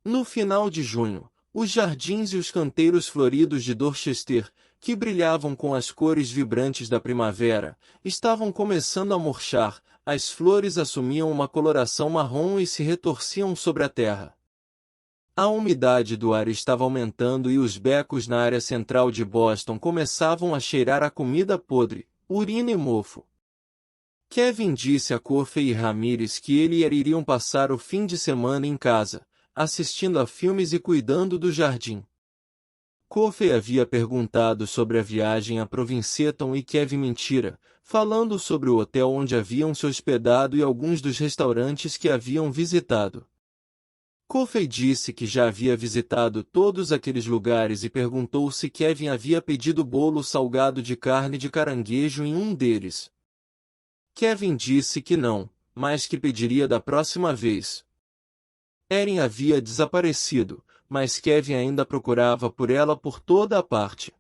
No final de junho, os jardins e os canteiros floridos de Dorchester, que brilhavam com as cores vibrantes da primavera, estavam começando a murchar, as flores assumiam uma coloração marrom e se retorciam sobre a terra. A umidade do ar estava aumentando e os becos na área central de Boston começavam a cheirar a comida podre, urina e mofo. Kevin disse a Coffey e Ramirez que ele e Erin iriam passar o fim de semana em casa, assistindo a filmes e cuidando do jardim. Coffey havia perguntado sobre a viagem a Provincetown e Kevin mentira, falando sobre o hotel onde haviam se hospedado e alguns dos restaurantes que haviam visitado. Coffey disse que já havia visitado todos aqueles lugares e perguntou se Kevin havia pedido bolo salgado de carne de caranguejo em um deles. Kevin disse que não, mas que pediria da próxima vez. Erin havia desaparecido, mas Kevin ainda procurava por ela por toda a parte.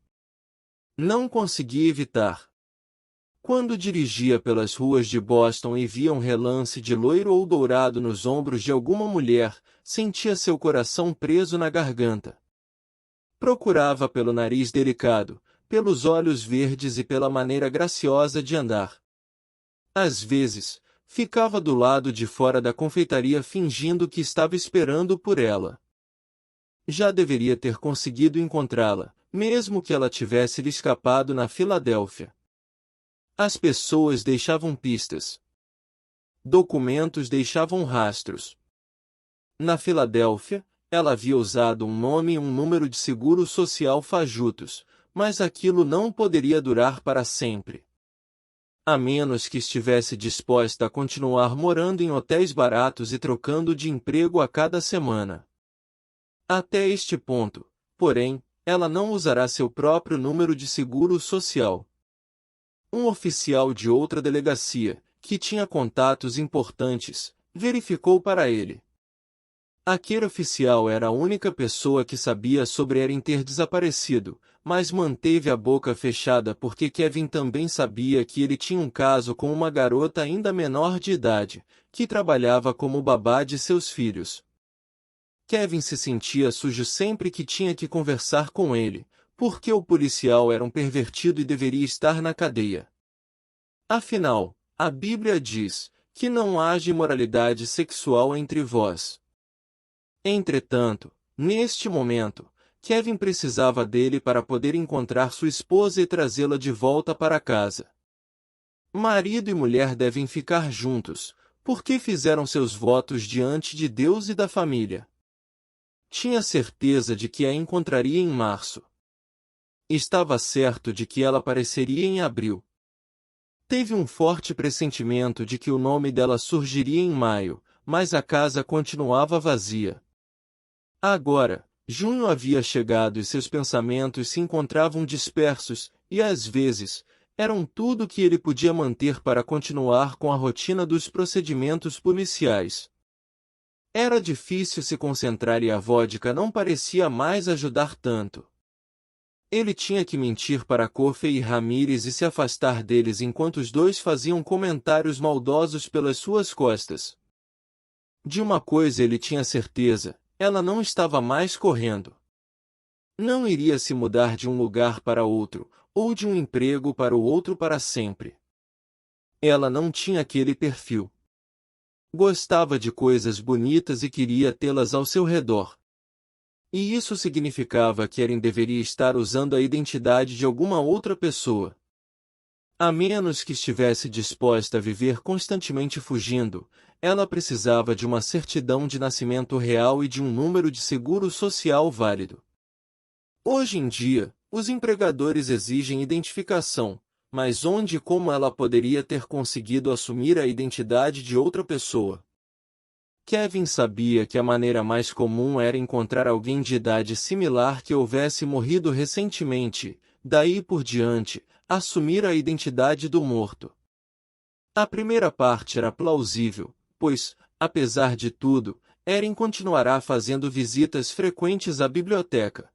Não conseguia evitar. Quando dirigia pelas ruas de Boston e via um relance de loiro ou dourado nos ombros de alguma mulher, sentia seu coração preso na garganta. Procurava pelo nariz delicado, pelos olhos verdes e pela maneira graciosa de andar. Às vezes, ficava do lado de fora da confeitaria fingindo que estava esperando por ela. Já deveria ter conseguido encontrá-la, mesmo que ela tivesse lhe escapado na Filadélfia. As pessoas deixavam pistas. Documentos deixavam rastros. Na Filadélfia, ela havia usado um nome e um número de seguro social fajutos, mas aquilo não poderia durar para sempre. A menos que estivesse disposta a continuar morando em hotéis baratos e trocando de emprego a cada semana. Até este ponto, porém, ela não usará seu próprio número de seguro social. Um oficial de outra delegacia, que tinha contatos importantes, verificou para ele. Aquele oficial era a única pessoa que sabia sobre Erin ter desaparecido, mas manteve a boca fechada porque Kevin também sabia que ele tinha um caso com uma garota ainda menor de idade, que trabalhava como babá de seus filhos. Kevin se sentia sujo sempre que tinha que conversar com ele, porque o policial era um pervertido e deveria estar na cadeia. Afinal, a Bíblia diz que não haja imoralidade sexual entre vós. Entretanto, neste momento, Kevin precisava dele para poder encontrar sua esposa e trazê-la de volta para casa. Marido e mulher devem ficar juntos, porque fizeram seus votos diante de Deus e da família. Tinha certeza de que a encontraria em março. Estava certo de que ela apareceria em abril. Teve um forte pressentimento de que o nome dela surgiria em maio, mas a casa continuava vazia. Agora, junho havia chegado e seus pensamentos se encontravam dispersos, e às vezes, eram tudo que ele podia manter para continuar com a rotina dos procedimentos policiais. Era difícil se concentrar e a vodka não parecia mais ajudar tanto. Ele tinha que mentir para Coffey e Ramirez e se afastar deles enquanto os dois faziam comentários maldosos pelas suas costas. De uma coisa ele tinha certeza: ela não estava mais correndo. Não iria se mudar de um lugar para outro, ou de um emprego para o outro para sempre. Ela não tinha aquele perfil. Gostava de coisas bonitas e queria tê-las ao seu redor. E isso significava que Erin deveria estar usando a identidade de alguma outra pessoa. A menos que estivesse disposta a viver constantemente fugindo, ela precisava de uma certidão de nascimento real e de um número de seguro social válido. Hoje em dia, os empregadores exigem identificação, mas onde e como ela poderia ter conseguido assumir a identidade de outra pessoa? Kevin sabia que a maneira mais comum era encontrar alguém de idade similar que houvesse morrido recentemente, daí por diante, assumir a identidade do morto. A primeira parte era plausível, pois, apesar de tudo, Erin continuará fazendo visitas frequentes à biblioteca.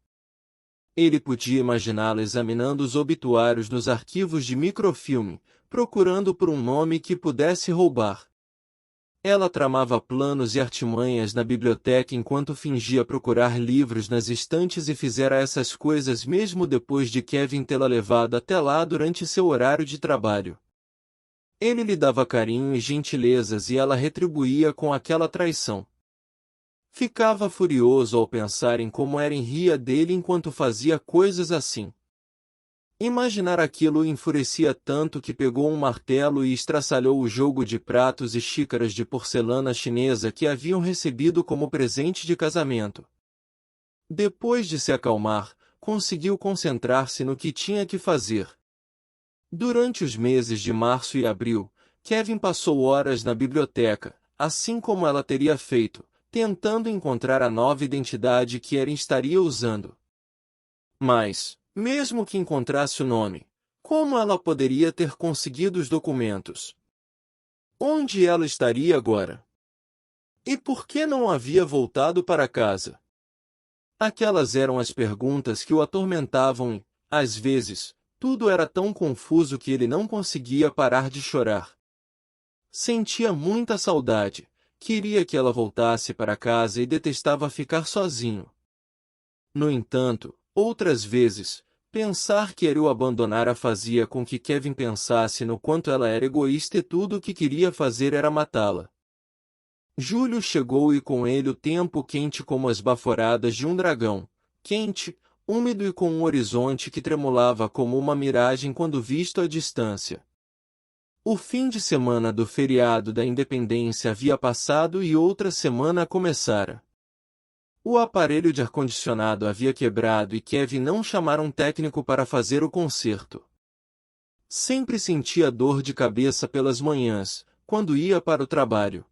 Ele podia imaginá-la examinando os obituários nos arquivos de microfilme, procurando por um nome que pudesse roubar. Ela tramava planos e artimanhas na biblioteca enquanto fingia procurar livros nas estantes e fizera essas coisas mesmo depois de Kevin tê-la levado até lá durante seu horário de trabalho. Ele lhe dava carinho e gentilezas e ela retribuía com aquela traição. Ficava furioso ao pensar em como Erin ria dele enquanto fazia coisas assim. Imaginar aquilo o enfurecia tanto que pegou um martelo e estraçalhou o jogo de pratos e xícaras de porcelana chinesa que haviam recebido como presente de casamento. Depois de se acalmar, conseguiu concentrar-se no que tinha que fazer. Durante os meses de março e abril, Kevin passou horas na biblioteca, assim como ela teria feito, tentando encontrar a nova identidade que Erin estaria usando. Mas, mesmo que encontrasse o nome, como ela poderia ter conseguido os documentos? Onde ela estaria agora? E por que não havia voltado para casa? Aquelas eram as perguntas que o atormentavam e, às vezes, tudo era tão confuso que ele não conseguia parar de chorar. Sentia muita saudade, queria que ela voltasse para casa e detestava ficar sozinho. No entanto, outras vezes, pensar que ele o abandonara fazia com que Kevin pensasse no quanto ela era egoísta e tudo o que queria fazer era matá-la. Julho chegou e com ele o tempo quente como as baforadas de um dragão, quente, úmido e com um horizonte que tremulava como uma miragem quando visto à distância. O fim de semana do feriado da Independência havia passado e outra semana começara. O aparelho de ar-condicionado havia quebrado e Kevin não chamara um técnico para fazer o conserto. Sempre sentia dor de cabeça pelas manhãs, quando ia para o trabalho.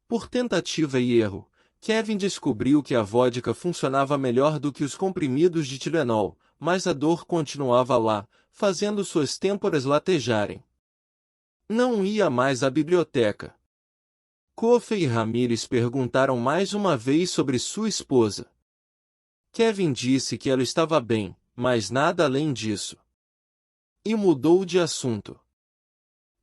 Por tentativa e erro, Kevin descobriu que a vodka funcionava melhor do que os comprimidos de Tilenol, mas a dor continuava lá, fazendo suas têmporas latejarem. Não ia mais à biblioteca. Coffey e Ramírez perguntaram mais uma vez sobre sua esposa. Kevin disse que ela estava bem, mas nada além disso. E mudou de assunto.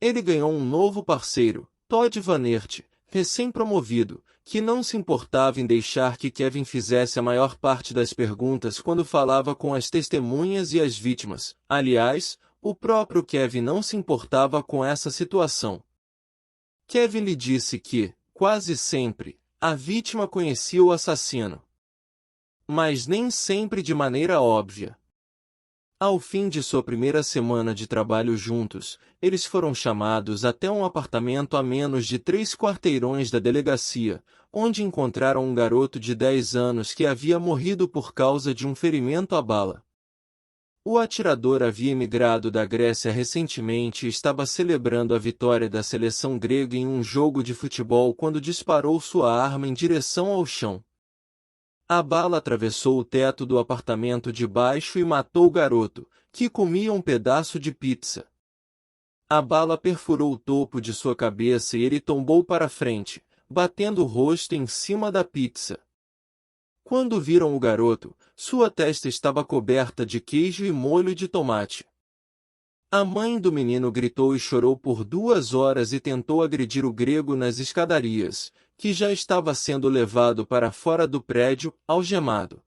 Ele ganhou um novo parceiro, Todd Vanert, recém-promovido, que não se importava em deixar que Kevin fizesse a maior parte das perguntas quando falava com as testemunhas e as vítimas. Aliás, o próprio Kevin não se importava com essa situação. Kevin lhe disse que, quase sempre, a vítima conhecia o assassino. Mas nem sempre de maneira óbvia. Ao fim de sua primeira semana de trabalho juntos, eles foram chamados até um apartamento a menos de 3 quarteirões da delegacia, onde encontraram um garoto de 10 anos que havia morrido por causa de um ferimento à bala. O atirador havia emigrado da Grécia recentemente e estava celebrando a vitória da seleção grega em um jogo de futebol quando disparou sua arma em direção ao chão. A bala atravessou o teto do apartamento de baixo e matou o garoto, que comia um pedaço de pizza. A bala perfurou o topo de sua cabeça e ele tombou para frente, batendo o rosto em cima da pizza. Quando viram o garoto, sua testa estava coberta de queijo e molho de tomate. A mãe do menino gritou e chorou por 2 horas e tentou agredir o grego nas escadarias, que já estava sendo levado para fora do prédio, algemado.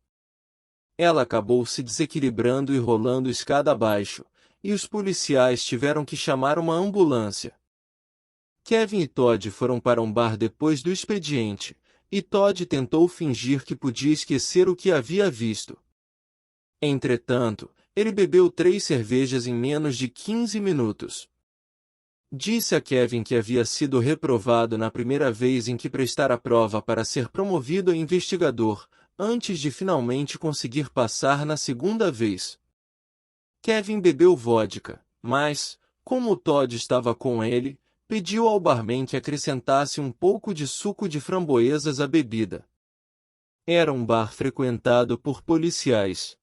Ela acabou se desequilibrando e rolando escada abaixo, e os policiais tiveram que chamar uma ambulância. Kevin e Todd foram para um bar depois do expediente, e Todd tentou fingir que podia esquecer o que havia visto. Entretanto, ele bebeu 3 cervejas em menos de 15 minutos. Disse a Kevin que havia sido reprovado na primeira vez em que prestara prova para ser promovido a investigador, antes de finalmente conseguir passar na segunda vez. Kevin bebeu vodka, mas, como Todd estava com ele, pediu ao barman que acrescentasse um pouco de suco de framboesas à bebida. Era um bar frequentado por policiais.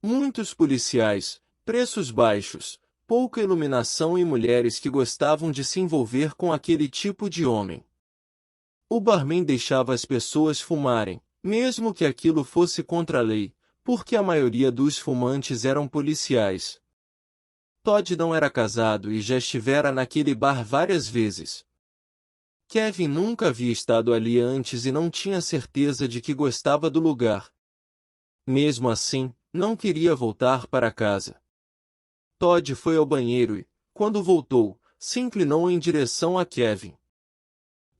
Muitos policiais, preços baixos, pouca iluminação e mulheres que gostavam de se envolver com aquele tipo de homem. O barman deixava as pessoas fumarem, mesmo que aquilo fosse contra a lei, porque a maioria dos fumantes eram policiais. Todd não era casado e já estivera naquele bar várias vezes. Kevin nunca havia estado ali antes e não tinha certeza de que gostava do lugar. Mesmo assim, não queria voltar para casa. Todd foi ao banheiro e, quando voltou, se inclinou em direção a Kevin.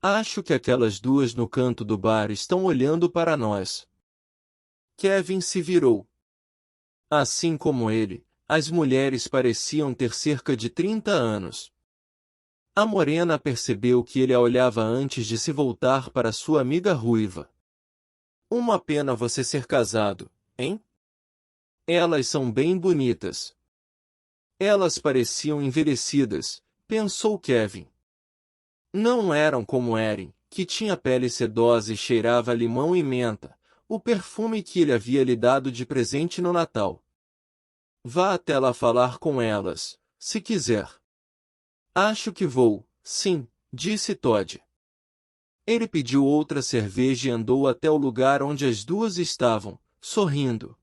Acho que aquelas duas no canto do bar estão olhando para nós. Kevin se virou. Assim como ele, as mulheres pareciam ter cerca de 30 anos. A morena percebeu que ele a olhava antes de se voltar para sua amiga ruiva. Uma pena você ser casado, hein? Elas são bem bonitas. Elas pareciam envelhecidas, pensou Kevin. Não eram como Erin, que tinha pele sedosa e cheirava a limão e menta, o perfume que ele havia lhe dado de presente no Natal. Vá até lá falar com elas, se quiser. Acho que vou, sim, disse Todd. Ele pediu outra cerveja e andou até o lugar onde as duas estavam, sorrindo.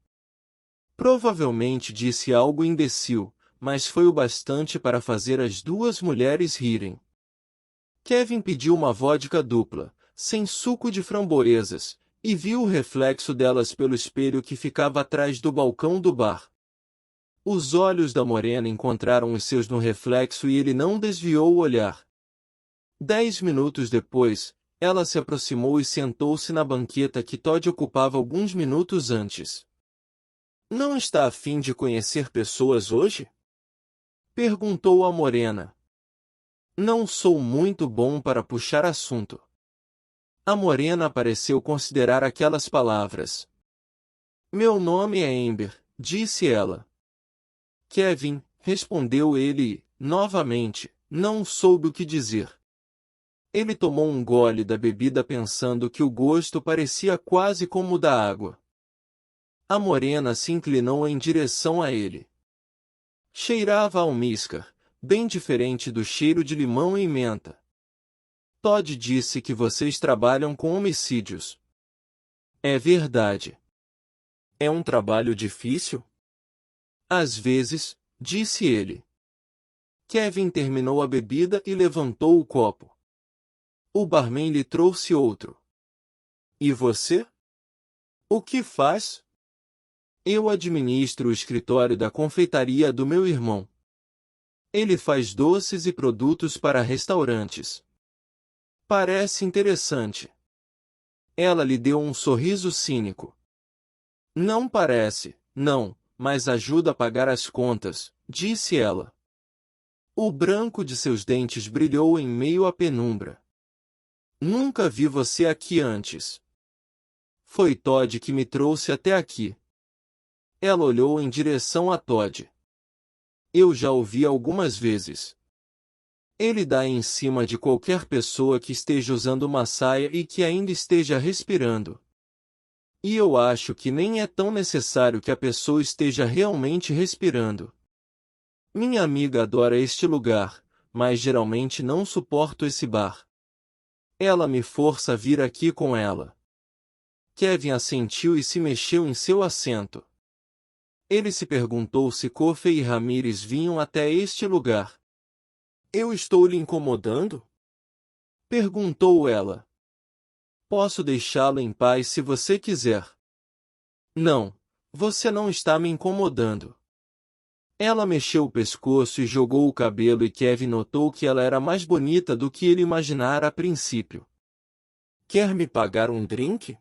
Provavelmente disse algo imbecil, mas foi o bastante para fazer as duas mulheres rirem. Kevin pediu uma vodka dupla, sem suco de framboesas, e viu o reflexo delas pelo espelho que ficava atrás do balcão do bar. Os olhos da morena encontraram os seus no reflexo e ele não desviou o olhar. 10 minutos depois, ela se aproximou e sentou-se na banqueta que Todd ocupava alguns minutos antes. Não está a fim de conhecer pessoas hoje? Perguntou a morena. Não sou muito bom para puxar assunto. A morena pareceu considerar aquelas palavras. Meu nome é Amber, disse ela. Kevin, respondeu ele e, novamente, não soube o que dizer. Ele tomou um gole da bebida pensando que o gosto parecia quase como o da água. A morena se inclinou em direção a ele. Cheirava a almíscar, bem diferente do cheiro de limão e menta. Todd disse que vocês trabalham com homicídios. É verdade. É um trabalho difícil? Às vezes, disse ele. Kevin terminou a bebida e levantou o copo. O barman lhe trouxe outro. E você? O que faz? Eu administro o escritório da confeitaria do meu irmão. Ele faz doces e produtos para restaurantes. Parece interessante. Ela lhe deu um sorriso cínico. Não parece, não, mas ajuda a pagar as contas, disse ela. O branco de seus dentes brilhou em meio à penumbra. Nunca vi você aqui antes. Foi Todd que me trouxe até aqui. Ela olhou em direção a Todd. Eu já ouvi algumas vezes. Ele dá em cima de qualquer pessoa que esteja usando uma saia e que ainda esteja respirando. E eu acho que nem é tão necessário que a pessoa esteja realmente respirando. Minha amiga adora este lugar, mas geralmente não suporto esse bar. Ela me força a vir aqui com ela. Kevin assentiu e se mexeu em seu assento. Ele se perguntou se Coffey e Ramírez vinham até este lugar. Eu estou lhe incomodando? Perguntou ela. Posso deixá-lo em paz se você quiser. Não, você não está me incomodando. Ela mexeu o pescoço e jogou o cabelo e Kevin notou que ela era mais bonita do que ele imaginara a princípio. Quer me pagar um drink?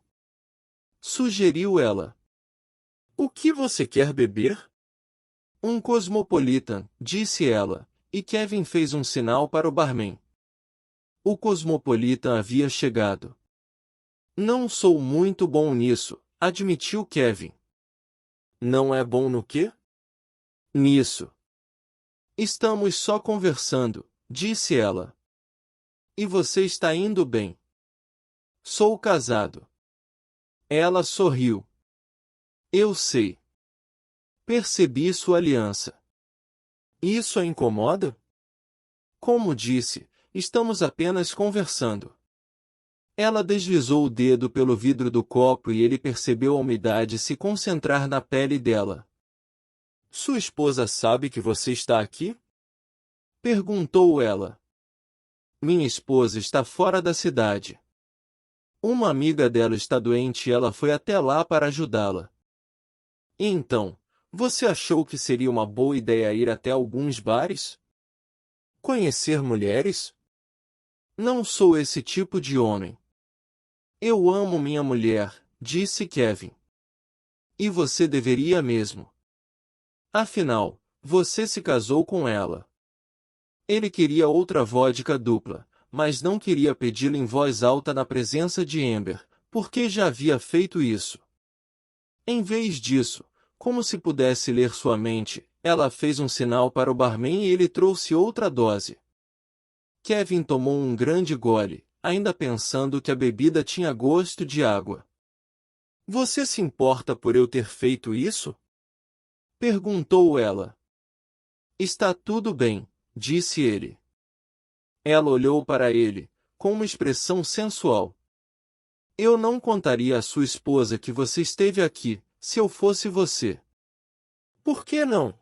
Sugeriu ela. O que você quer beber? Um Cosmopolitan, disse ela, e Kevin fez um sinal para o barman. O Cosmopolitan havia chegado. Não sou muito bom nisso, admitiu Kevin. Não é bom no quê? Nisso. Estamos só conversando, disse ela. E você está indo bem. Sou casado. Ela sorriu. Eu sei. Percebi sua aliança. Isso a incomoda? Como disse, estamos apenas conversando. Ela deslizou o dedo pelo vidro do copo e ele percebeu a umidade se concentrar na pele dela. Sua esposa sabe que você está aqui? Perguntou ela. Minha esposa está fora da cidade. Uma amiga dela está doente e ela foi até lá para ajudá-la. E então, você achou que seria uma boa ideia ir até alguns bares? Conhecer mulheres? Não sou esse tipo de homem. Eu amo minha mulher, disse Kevin. E você deveria mesmo. Afinal, você se casou com ela. Ele queria outra vodka dupla, mas não queria pedi-la em voz alta na presença de Amber, porque já havia feito isso. Em vez disso, como se pudesse ler sua mente, ela fez um sinal para o barman e ele trouxe outra dose. Kevin tomou um grande gole, ainda pensando que a bebida tinha gosto de água. Você se importa por eu ter feito isso? Perguntou ela. Está tudo bem, disse ele. Ela olhou para ele, com uma expressão sensual. Eu não contaria à sua esposa que você esteve aqui, se eu fosse você. Por que não?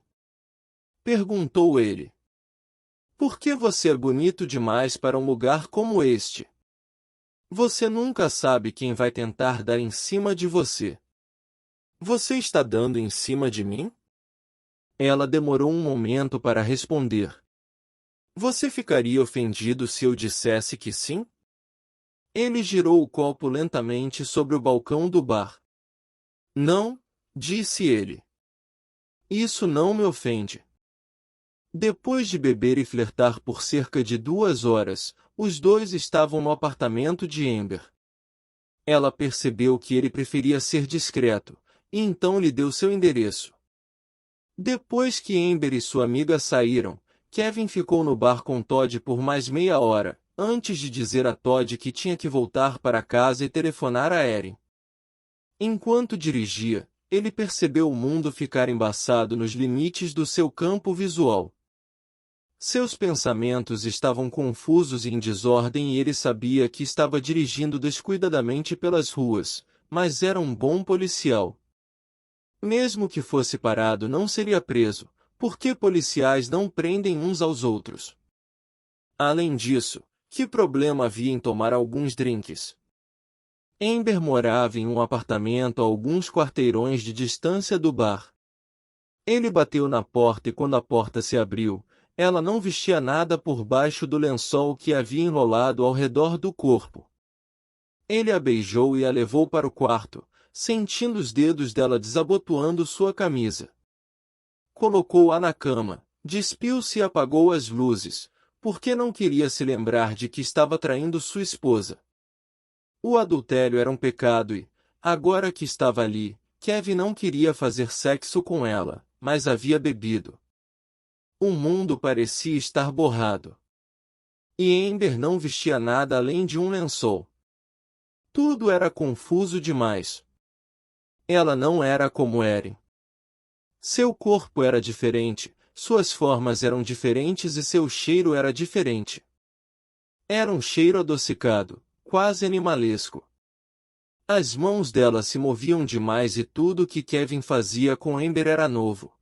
Perguntou ele. Porque você é bonito demais para um lugar como este. Você nunca sabe quem vai tentar dar em cima de você. Você está dando em cima de mim? Ela demorou um momento para responder. Você ficaria ofendido se eu dissesse que sim? Ele girou o copo lentamente sobre o balcão do bar. Não, disse ele. Isso não me ofende. Depois de beber e flertar por cerca de 2 horas, os dois estavam no apartamento de Amber. Ela percebeu que ele preferia ser discreto, e então lhe deu seu endereço. Depois que Amber e sua amiga saíram, Kevin ficou no bar com Todd por mais meia hora, antes de dizer a Todd que tinha que voltar para casa e telefonar a Erin. Enquanto dirigia, ele percebeu o mundo ficar embaçado nos limites do seu campo visual. Seus pensamentos estavam confusos e em desordem e ele sabia que estava dirigindo descuidadamente pelas ruas, mas era um bom policial. Mesmo que fosse parado não seria preso, porque policiais não prendem uns aos outros. Além disso, que problema havia em tomar alguns drinks? Amber morava em um apartamento a alguns quarteirões de distância do bar. Ele bateu na porta e quando a porta se abriu, ela não vestia nada por baixo do lençol que havia enrolado ao redor do corpo. Ele a beijou e a levou para o quarto, sentindo os dedos dela desabotoando sua camisa. Colocou-a na cama, despiu-se e apagou as luzes, porque não queria se lembrar de que estava traindo sua esposa. O adultério era um pecado e, agora que estava ali, Kevin não queria fazer sexo com ela, mas havia bebido. O mundo parecia estar borrado. E Amber não vestia nada além de um lençol. Tudo era confuso demais. Ela não era como Erin. Seu corpo era diferente, suas formas eram diferentes e seu cheiro era diferente. Era um cheiro adocicado, quase animalesco. As mãos dela se moviam demais e tudo o que Kevin fazia com Amber era novo.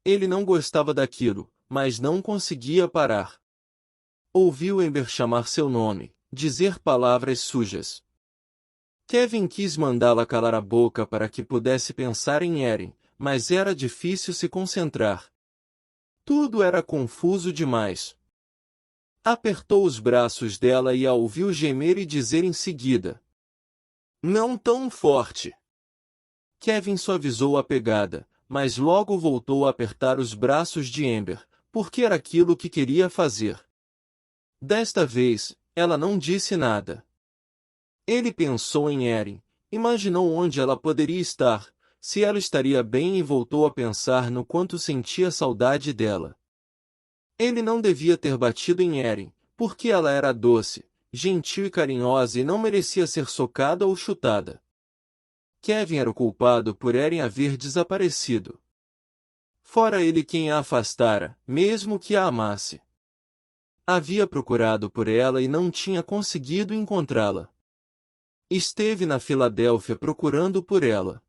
Ele não gostava daquilo, mas não conseguia parar. Ouviu Amber chamar seu nome, dizer palavras sujas. Kevin quis mandá-la calar a boca para que pudesse pensar em Erin, mas era difícil se concentrar. Tudo era confuso demais. Apertou os braços dela e a ouviu gemer e dizer em seguida: "Não tão forte." Kevin suavizou a pegada, mas logo voltou a apertar os braços de Amber, porque era aquilo que queria fazer. Desta vez, ela não disse nada. Ele pensou em Erin, imaginou onde ela poderia estar, se ela estaria bem e voltou a pensar no quanto sentia saudade dela. Ele não devia ter batido em Erin, porque ela era doce, gentil e carinhosa e não merecia ser socada ou chutada. Kevin era o culpado por Erin haver desaparecido. Fora ele quem a afastara, mesmo que a amasse. Havia procurado por ela e não tinha conseguido encontrá-la. Esteve na Filadélfia procurando por ela.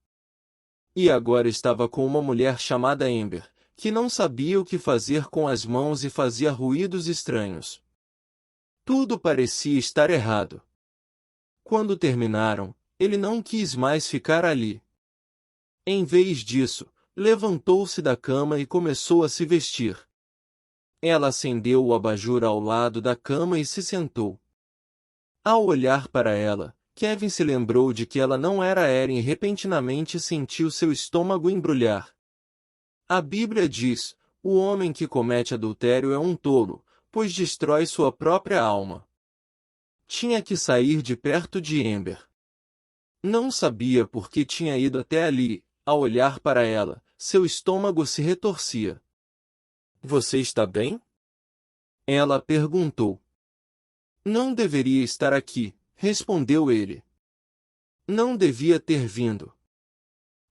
E agora estava com uma mulher chamada Amber, que não sabia o que fazer com as mãos e fazia ruídos estranhos. Tudo parecia estar errado. Quando terminaram, ele não quis mais ficar ali. Em vez disso, levantou-se da cama e começou a se vestir. Ela acendeu o abajur ao lado da cama e se sentou. Ao olhar para ela, Kevin se lembrou de que ela não era Erin e repentinamente sentiu seu estômago embrulhar. A Bíblia diz: o homem que comete adultério é um tolo, pois destrói sua própria alma. Tinha que sair de perto de Amber. Não sabia por que tinha ido até ali. Ao olhar para ela, seu estômago se retorcia. Você está bem? Ela perguntou. Não deveria estar aqui, respondeu ele. Não devia ter vindo.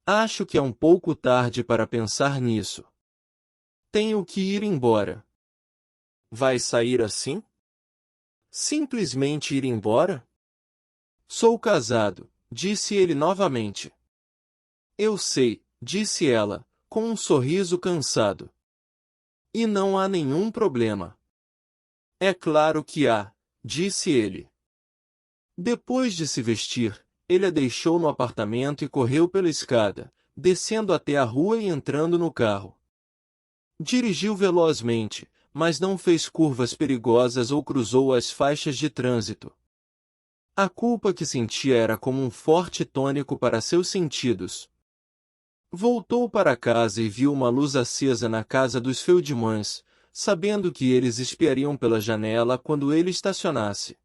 Acho que é um pouco tarde para pensar nisso. Tenho que ir embora. Vai sair assim? Simplesmente ir embora? Sou casado, disse ele novamente. Eu sei, disse ela, com um sorriso cansado. E não há nenhum problema. É claro que há, disse ele. Depois de se vestir, ele a deixou no apartamento e correu pela escada, descendo até a rua e entrando no carro. Dirigiu velozmente, mas não fez curvas perigosas ou cruzou as faixas de trânsito. A culpa que sentia era como um forte tônico para seus sentidos. Voltou para casa e viu uma luz acesa na casa dos Feldmans, sabendo que eles espiariam pela janela quando ele estacionasse.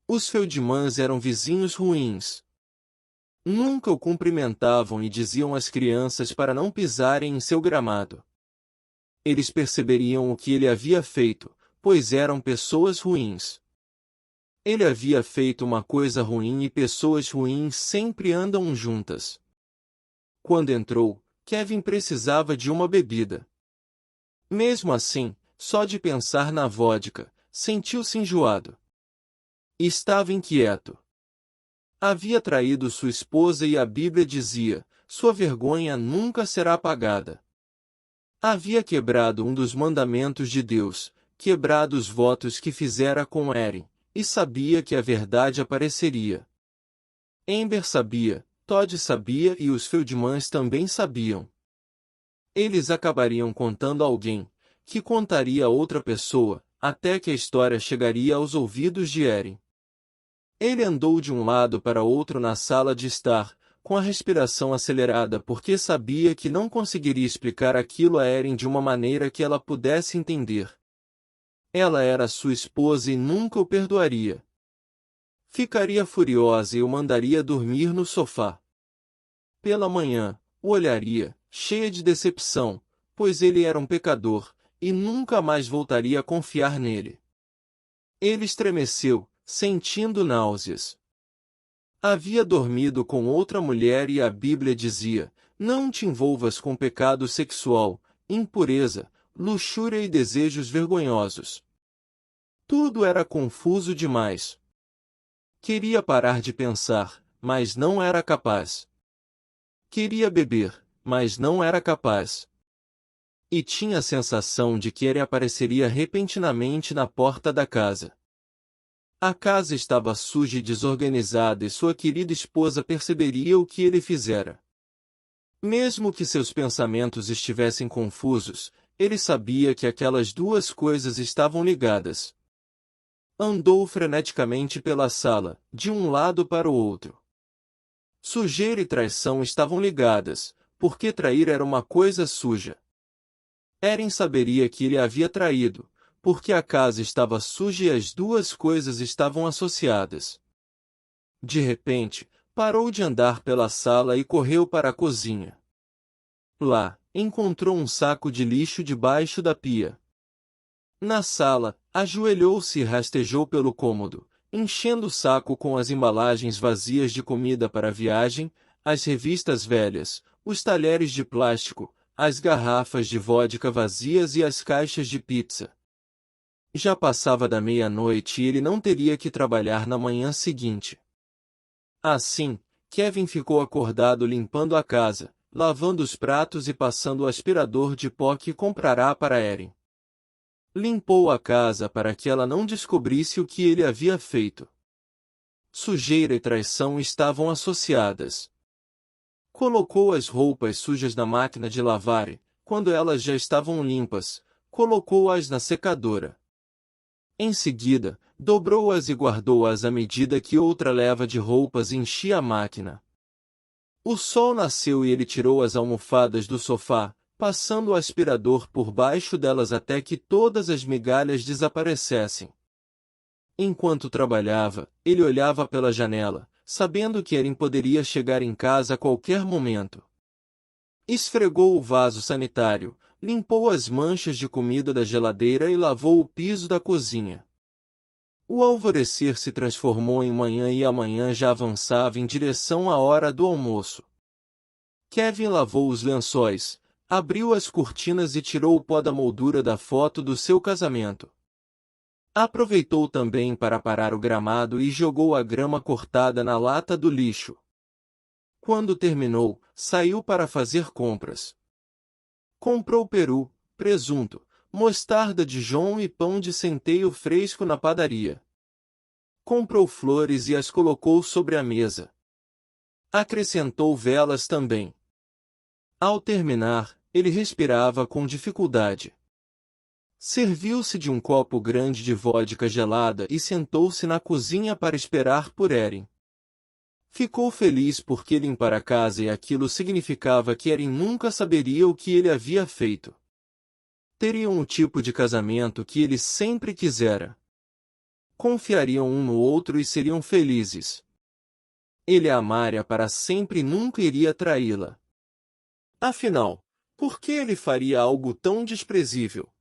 Os Feldmans eram vizinhos ruins. Nunca o cumprimentavam e diziam às crianças para não pisarem em seu gramado. Eles perceberiam o que ele havia feito, pois eram pessoas ruins. Ele havia feito uma coisa ruim e pessoas ruins sempre andam juntas. Quando entrou, Kevin precisava de uma bebida. Mesmo assim, só de pensar na vodka, sentiu-se enjoado. Estava inquieto. Havia traído sua esposa e a Bíblia dizia: sua vergonha nunca será apagada. Havia quebrado um dos mandamentos de Deus, quebrado os votos que fizera com Erin, e sabia que a verdade apareceria. Amber sabia, Todd sabia e os Feldmans também sabiam. Eles acabariam contando a alguém, que contaria a outra pessoa, até que a história chegaria aos ouvidos de Erin. Ele andou de um lado para outro na sala de estar, com a respiração acelerada porque sabia que não conseguiria explicar aquilo a Erin de uma maneira que ela pudesse entender. Ela era sua esposa e nunca o perdoaria. Ficaria furiosa e o mandaria dormir no sofá. Pela manhã, o olharia, cheia de decepção, pois ele era um pecador, e nunca mais voltaria a confiar nele. Ele estremeceu, sentindo náuseas. Havia dormido com outra mulher e a Bíblia dizia: não te envolvas com pecado sexual, impureza, luxúria e desejos vergonhosos. Tudo era confuso demais. Queria parar de pensar, mas não era capaz. Queria beber, mas não era capaz. E tinha a sensação de que ele apareceria repentinamente na porta da casa. A casa estava suja e desorganizada e sua querida esposa perceberia o que ele fizera. Mesmo que seus pensamentos estivessem confusos, ele sabia que aquelas duas coisas estavam ligadas. Andou freneticamente pela sala, de um lado para o outro. Sujeira e traição estavam ligadas, porque trair era uma coisa suja. Erin saberia que ele havia traído, porque a casa estava suja e as duas coisas estavam associadas. De repente, parou de andar pela sala e correu para a cozinha. Lá, encontrou um saco de lixo debaixo da pia. Na sala, ajoelhou-se e rastejou pelo cômodo, enchendo o saco com as embalagens vazias de comida para a viagem, as revistas velhas, os talheres de plástico, as garrafas de vodka vazias e as caixas de pizza. Já passava da meia-noite e ele não teria que trabalhar na manhã seguinte. Assim, Kevin ficou acordado limpando a casa, lavando os pratos e passando o aspirador de pó que comprará para Erin. Limpou a casa para que ela não descobrisse o que ele havia feito. Sujeira e traição estavam associadas. Colocou as roupas sujas na máquina de lavar e, quando elas já estavam limpas, colocou-as na secadora. Em seguida, dobrou-as e guardou-as à medida que outra leva de roupas enchia a máquina. O sol nasceu e ele tirou as almofadas do sofá, passando o aspirador por baixo delas até que todas as migalhas desaparecessem. Enquanto trabalhava, ele olhava pela janela, sabendo que Erin poderia chegar em casa a qualquer momento. Esfregou o vaso sanitário, limpou as manchas de comida da geladeira e lavou o piso da cozinha. O alvorecer se transformou em manhã e a manhã já avançava em direção à hora do almoço. Kevin lavou os lençóis, abriu as cortinas e tirou o pó da moldura da foto do seu casamento. Aproveitou também para parar o gramado e jogou a grama cortada na lata do lixo. Quando terminou, saiu para fazer compras. Comprou peru, presunto, mostarda Dijon e pão de centeio fresco na padaria. Comprou flores e as colocou sobre a mesa. Acrescentou velas também. Ao terminar, ele respirava com dificuldade. Serviu-se de um copo grande de vodka gelada e sentou-se na cozinha para esperar por Erin. Ficou feliz porque limpar a casa e aquilo significava que Erin nunca saberia o que ele havia feito. Teriam o tipo de casamento que ele sempre quisera. Confiariam um no outro e seriam felizes. Ele a amaria para sempre e nunca iria traí-la. Afinal, por que ele faria algo tão desprezível?